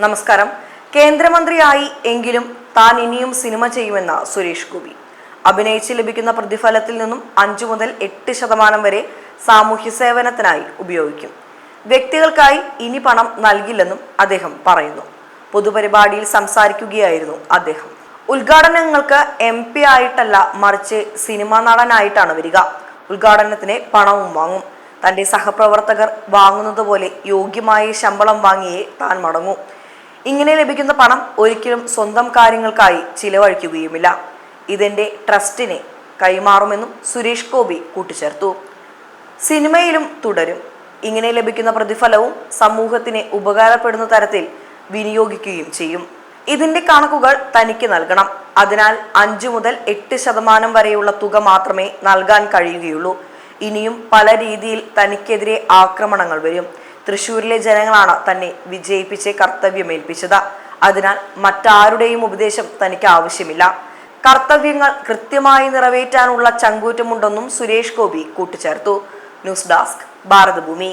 നമസ്കാരം. കേന്ദ്രമന്ത്രിയായി എങ്കിലും താൻ ഇനിയും സിനിമ ചെയ്യുമെന്ന സുരേഷ് ഗോപി. അഭിനയിച്ച് ലഭിക്കുന്ന പ്രതിഫലത്തിൽ നിന്നും 5 മുതൽ 8% വരെ സാമൂഹ്യ സേവനത്തിനായി ഉപയോഗിക്കും. വ്യക്തികൾക്കായി ഇനി പണം നൽകില്ലെന്നും അദ്ദേഹം പറയുന്നു. പൊതുപരിപാടിയിൽ സംസാരിക്കുകയായിരുന്നു അദ്ദേഹം. ഉദ്ഘാടനങ്ങൾക്ക് MP ആയിട്ടല്ല, മറിച്ച് സിനിമാ നടനായിട്ടാണ് വരിക. ഉദ്ഘാടനത്തിന് പണവും വാങ്ങും. തന്റെ സഹപ്രവർത്തകർ വാങ്ങുന്നത് പോലെ യോഗ്യമായ ശമ്പളം വാങ്ങിയേ താൻ മടങ്ങൂ. ഇങ്ങനെ ലഭിക്കുന്ന പണം ഒരിക്കലും സ്വന്തം കാര്യങ്ങൾക്കായി ചിലവഴിക്കുകയുമില്ല. ഇതെന്റെ ട്രസ്റ്റിനെ കൈമാറുമെന്നും സുരേഷ് ഗോപി കൂട്ടിച്ചേർത്തു. സിനിമയിലും തുടരും. ഇങ്ങനെ ലഭിക്കുന്ന പ്രതിഫലവും സമൂഹത്തിന് ഉപകാരപ്പെടുന്ന തരത്തിൽ വിനിയോഗിക്കുകയും ചെയ്യും. ഇതിന്റെ കണക്കുകൾ തനിക്ക് നൽകണം. അതിനാൽ 5 മുതൽ 8% വരെയുള്ള തുക മാത്രമേ നൽകാൻ കഴിയുകയുള്ളൂ. ഇനിയും പല രീതിയിൽ തനിക്കെതിരെ ആക്രമണങ്ങൾ വരും. തൃശ്ശൂരിലെ ജനങ്ങളാണ് തന്നെ വിജയിപ്പിച്ച് കർത്തവ്യമേൽപ്പിച്ചത്. അതിനാൽ മറ്റാരുടെയും ഉപദേശം തനിക്ക് ആവശ്യമില്ല. കർത്തവ്യങ്ങൾ കൃത്യമായി നിറവേറ്റാനുള്ള ചങ്കൂറ്റമുണ്ടെന്നും സുരേഷ് ഗോപി കൂട്ടിച്ചേർത്തു. News desk, Bharathabhoomi.